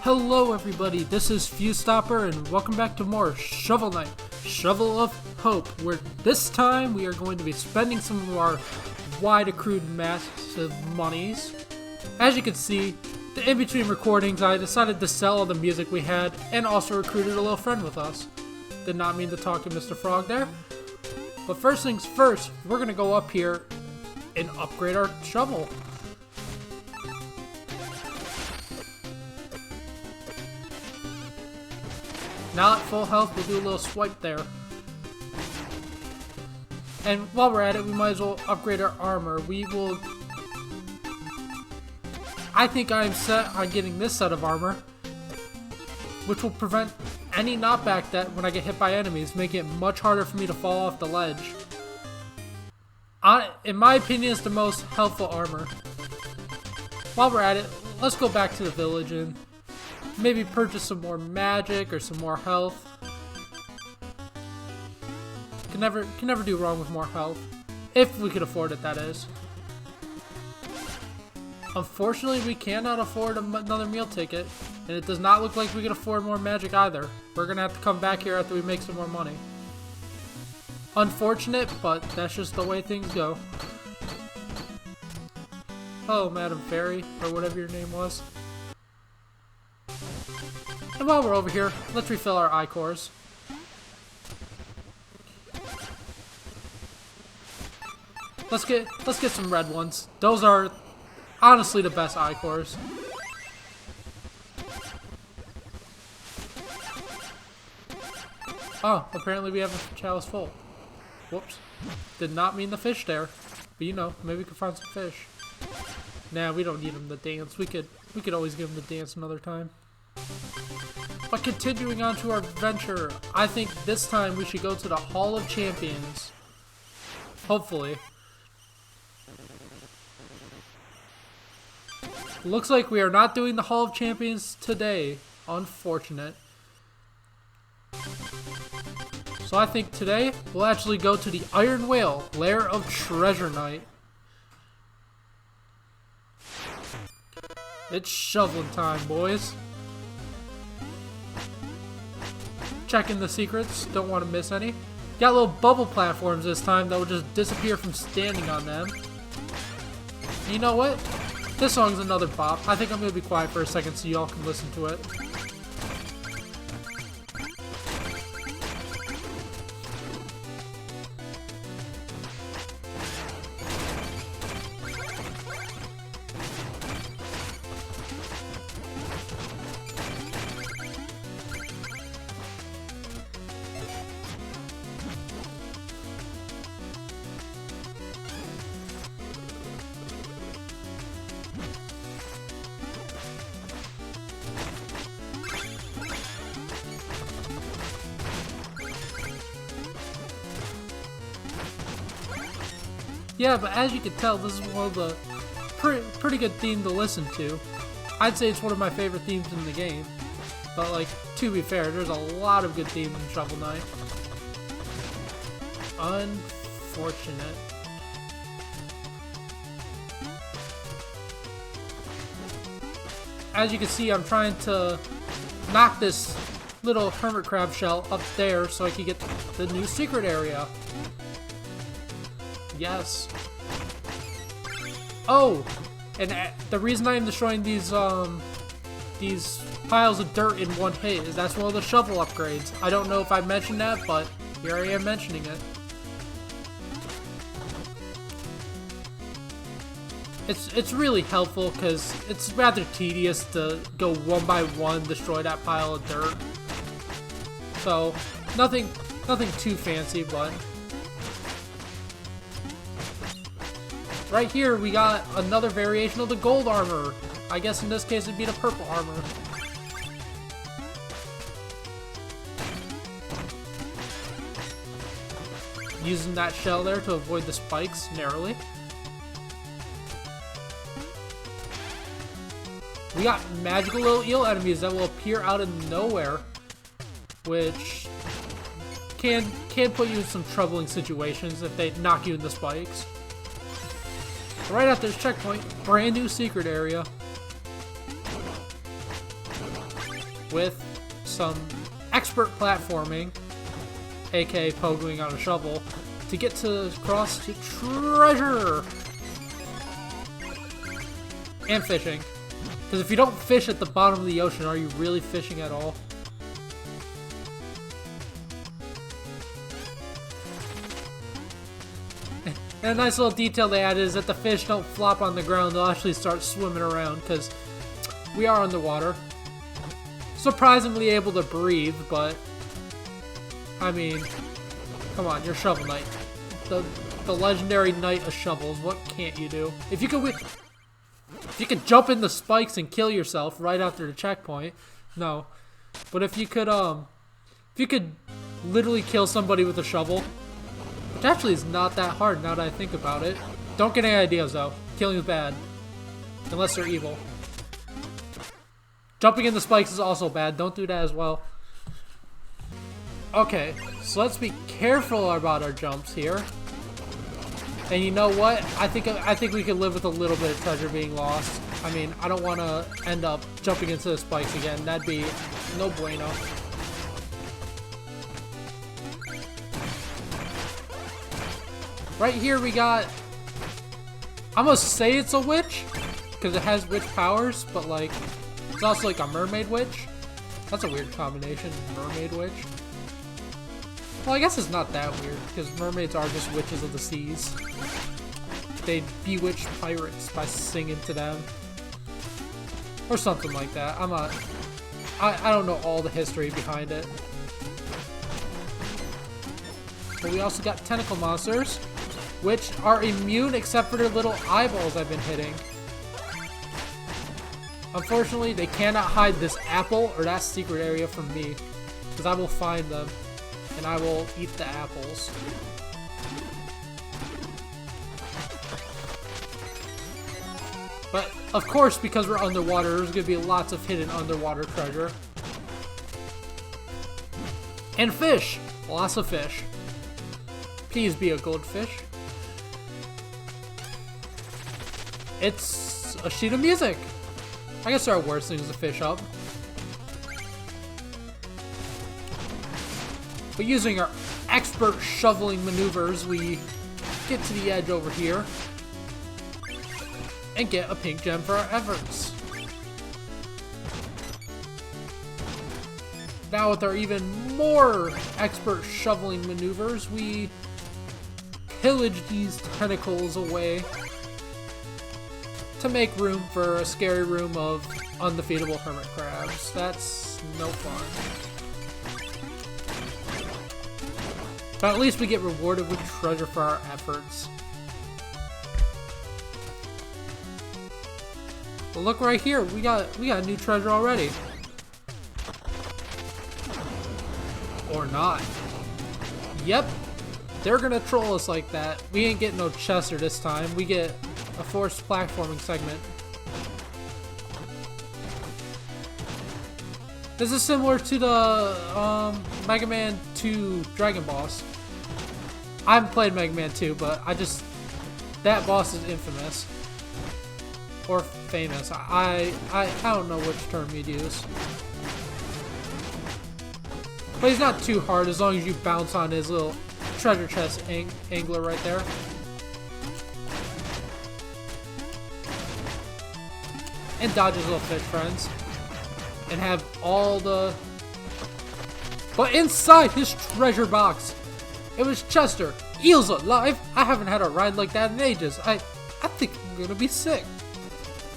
Hello everybody, this is Fuse-Stopper and welcome back to more Shovel Knight, Shovel of Hope, where this time we are going to be spending some of our wide accrued massive monies. As you can see, the in-between recordings I decided to sell all the music we had and also recruited a little friend with us. Did not mean to talk to Mr. Frog there. But first things first, we're going to go up here and upgrade our shovel. Now at full health, we'll do a little swipe there. And while we're at it, we might as well upgrade our armor. I think I'm set on getting this set of armor, which will prevent any knockback that when I get hit by enemies, making it much harder for me to fall off the ledge. In my opinion, it's the most helpful armor. While we're at it, let's go back to the village and maybe purchase some more magic or some more health. Can never do wrong with more health. If we could afford it, that is. Unfortunately, we cannot afford another meal ticket, and it does not look like we can afford more magic either. We're gonna have to come back here after we make some more money. Unfortunate, but that's just the way things go. Hello, Madam Fairy, or whatever your name was. And while we're over here, let's refill our I-cores. Let's get some red ones. Those are honestly the best I-cores. Oh, apparently we have a chalice full. Whoops. Did not mean the fish there. But you know, maybe we could find some fish. Nah, we don't need them to dance. We could always get them to dance another time. But continuing on to our adventure, I think this time we should go to the Hall of Champions. Hopefully. Looks like we are not doing the Hall of Champions today. Unfortunate. So I think today we'll actually go to the Iron Whale, Lair of Treasure Knight. It's shoveling time, boys. Checking the secrets, don't want to miss any. Got little bubble platforms this time that will just disappear from standing on them. And you know what? This song's another bop. I think I'm going to be quiet for a second so y'all can listen to it. Yeah, but as you can tell, this is one of the pretty good theme to listen to. I'd say it's one of my favorite themes in the game. But like, to be fair, there's a lot of good themes in Shovel Knight. Unfortunate. As you can see, I'm trying to knock this little hermit crab shell up there so I can get the new secret area. Yes. Oh, and the reason I am destroying these piles of dirt in one hit is that's one of the shovel upgrades. I don't know if I mentioned that, but here I am mentioning it. It's really helpful because it's rather tedious to go one by one destroy that pile of dirt. So nothing too fancy, but. Right here, we got another variation of the gold armor. I guess in this case, it'd be the purple armor. Using that shell there to avoid the spikes narrowly. We got magical little eel enemies that will appear out of nowhere, which can put you in some troubling situations if they knock you in the spikes. Right after this checkpoint, brand new secret area. with some expert platforming, aka pogoing on a shovel, to get to cross to treasure! And fishing. Because if you don't fish at the bottom of the ocean, are you really fishing at all? And a nice little detail they added is that the fish don't flop on the ground, they'll actually start swimming around, because we are underwater. Surprisingly able to breathe, but I mean, come on, you're Shovel Knight. The legendary Knight of Shovels, what can't you do? If you could jump in the spikes and kill yourself right after the checkpoint, no. But if you could literally kill somebody with a shovel, which actually is not that hard now that I think about it. Don't get any ideas though. Killing is bad. Unless they're evil. Jumping in the spikes is also bad. Don't do that as well. Okay, so let's be careful about our jumps here. And you know what? I think we can live with a little bit of treasure being lost. I mean, I don't want to end up jumping into the spikes again. That'd be no bueno. Right here we got, I'm gonna say it's a witch, because it has witch powers, but like, it's also like a mermaid witch. That's a weird combination, mermaid witch. Well, I guess it's not that weird, because mermaids are just witches of the seas. They bewitch pirates by singing to them. Or something like that. I don't know all the history behind it. But we also got tentacle monsters, which are immune except for their little eyeballs I've been hitting. Unfortunately, they cannot hide this apple or that secret area from me, because I will find them, and I will eat the apples. But, of course, because we're underwater, there's going to be lots of hidden underwater treasure. And fish! Lots of fish. Please be a goldfish. It's a sheet of music. I guess there are worse things to fish up. But using our expert shoveling maneuvers, we get to the edge over here and get a pink gem for our efforts. Now with our even more expert shoveling maneuvers, we pillage these tentacles away to make room for a scary room of undefeatable hermit crabs. That's no fun. But at least we get rewarded with treasure for our efforts. But look right here, we got new treasure already. Or not. Yep, they're gonna troll us like that. We ain't getting no Chester this time. We get a forced platforming segment. This is similar to the Mega Man 2 Dragon Boss. I haven't played Mega Man 2, but that boss is infamous. Or famous. I don't know which term you'd use. But he's not too hard as long as you bounce on his little treasure chest angler right there. And dodge his little fish friends. And have all the... But inside his treasure box, it was Chester. Eel's alive! I haven't had a ride like that in ages. I think I'm gonna be sick.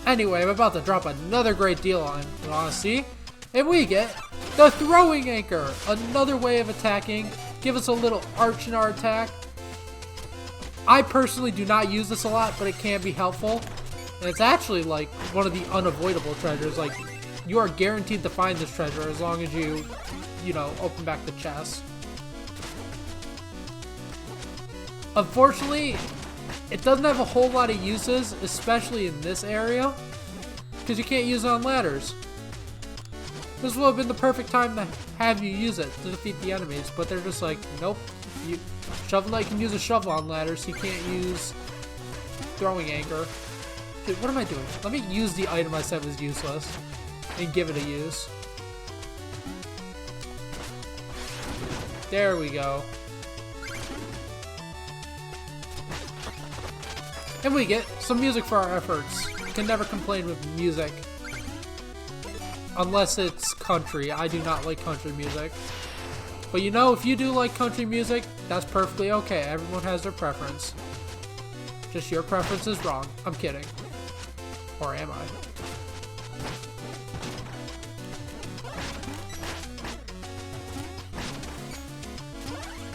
Anyway, I'm about to drop another great deal on, you wanna see? And we get the throwing anchor! Another way of attacking. Give us a little arch in our attack. I personally do not use this a lot, but it can be helpful. And it's actually like one of the unavoidable treasures. Like, you are guaranteed to find this treasure as long as you know, open back the chest. Unfortunately, it doesn't have a whole lot of uses, especially in this area, because you can't use it on ladders. This would have been the perfect time to have you use it to defeat the enemies, but they're just like, nope. Shovel Knight can use a shovel on ladders, he can't use throwing anchor. Dude, what am I doing? Let me use the item I said was useless and give it a use. There we go. And we get some music for our efforts. Can never complain with music. Unless it's country. I do not like country music. But you know, if you do like country music, that's perfectly okay. Everyone has their preference. Just your preference is wrong. I'm kidding. Or am I?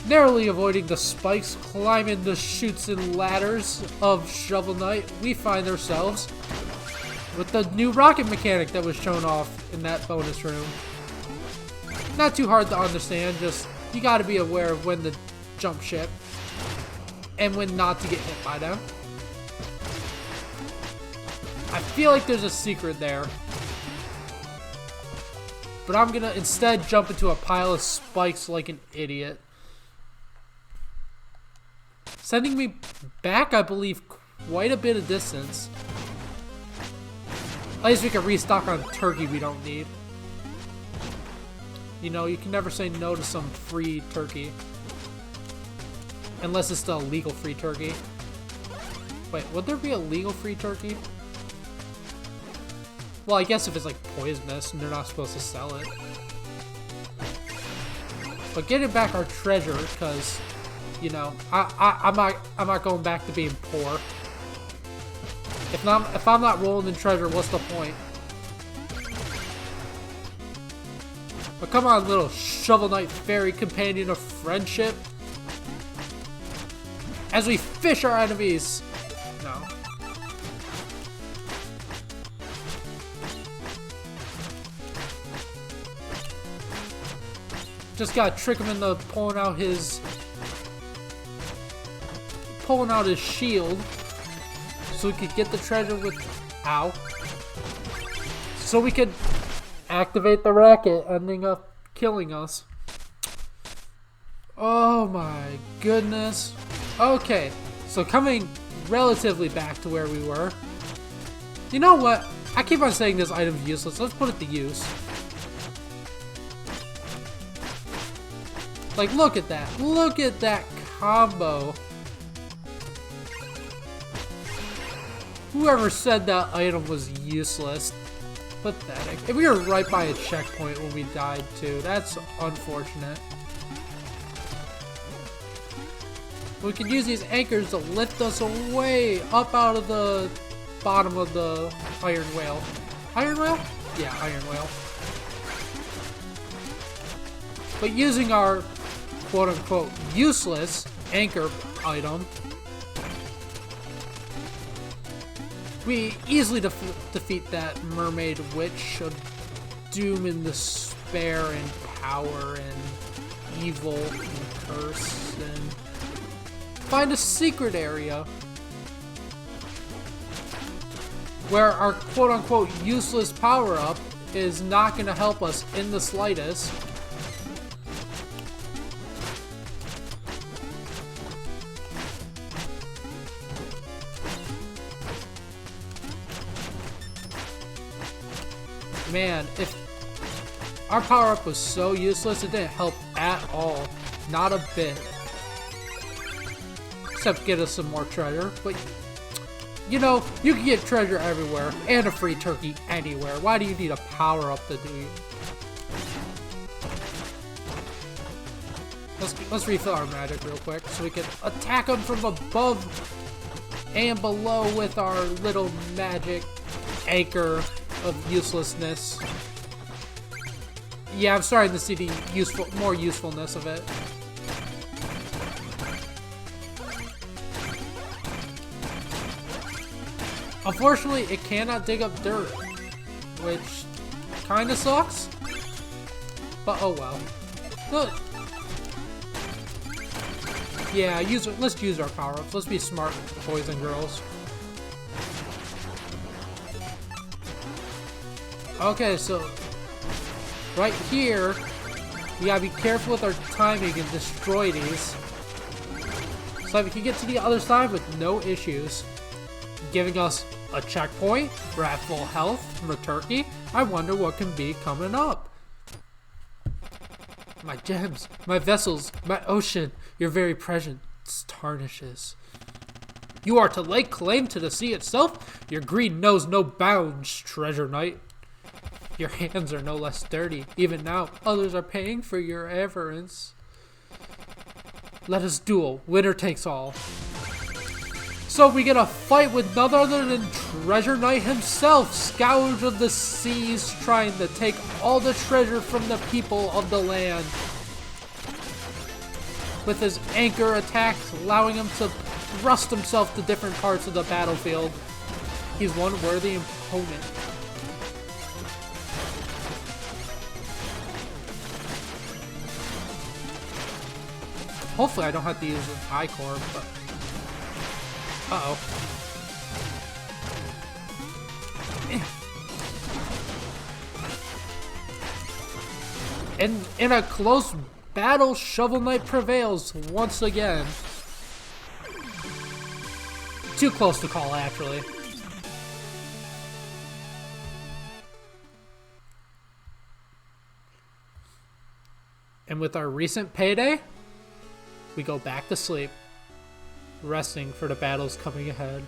Narrowly avoiding the spikes, climbing the chutes and ladders of Shovel Knight, we find ourselves with the new rocket mechanic that was shown off in that bonus room. Not too hard to understand, just you gotta be aware of when to jump ship and when not to get hit by them. I feel like there's a secret there. But I'm gonna instead jump into a pile of spikes like an idiot. Sending me back, I believe, quite a bit of distance. At least we can restock on turkey we don't need. You know, you can never say no to some free turkey. Unless it's the illegal free turkey. Wait, would there be a legal free turkey? Well, I guess if it's like poisonous and they're not supposed to sell it. But getting back our treasure, because, you know, I'm not going back to being poor. If I'm not rolling in treasure, what's the point? But come on, little Shovel Knight fairy companion of friendship. As we fish our enemies. No. Just gotta trick him into pulling out his shield so we could get the treasure with so we could activate the racket, ending up killing us. Oh my goodness. Okay, so coming relatively back to where we were. You know what? I keep on saying this item's useless. Let's put it to use. Like, look at that. Look at that combo. Whoever said that item was useless. Pathetic. And we were right by a checkpoint when we died, too. That's unfortunate. We can use these anchors to lift us away up out of the bottom of the iron whale. Iron whale? Yeah, iron whale. But using our quote-unquote useless anchor item, we easily defeat that mermaid witch of doom and despair and power and evil and curse, and find a secret area where our quote-unquote useless power-up is not going to help us in the slightest. Man, if our power-up was so useless, it didn't help at all. Not a bit. Except get us some more treasure. But, you know, you can get treasure everywhere. And a free turkey anywhere. Why do you need a power-up to do it? Let's refill our magic real quick so we can attack them from above and below with our little magic anchor of uselessness. Yeah, I'm starting to see the more usefulness of it. Unfortunately, it cannot dig up dirt, which kinda sucks. But oh well. Look. Yeah, let's use our power-ups. Let's be smart, boys and girls. Okay, so right here, we gotta be careful with our timing and destroy these, so that we can get to the other side with no issues. Giving us a checkpoint. We're at full health from a turkey. I wonder what can be coming up. My gems, my vessels, my ocean, your very presence tarnishes. You are to lay claim to the sea itself? Your greed knows no bounds, treasure knight. Your hands are no less dirty. Even now, others are paying for your avarice. Let us duel. Winner takes all. So we get a fight with none other than Treasure Knight himself, Scourge of the Seas, trying to take all the treasure from the people of the land. With his anchor attacks, allowing him to thrust himself to different parts of the battlefield. He's one worthy opponent. Hopefully I don't have to use an I-Core, but... Uh-oh. And in a close battle, Shovel Knight prevails once again. Too close to call, actually. And with our recent payday, we go back to sleep, resting for the battles coming ahead.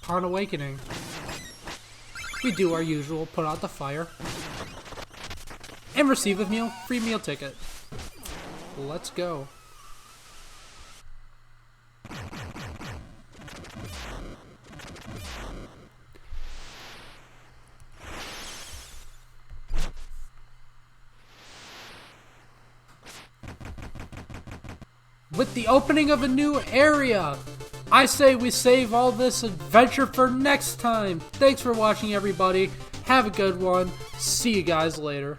Upon awakening, we do our usual, put out the fire, and receive a free meal ticket. Let's go. With the opening of a new area, I say we save all this adventure for next time. Thanks for watching, everybody. Have a good one. See you guys later.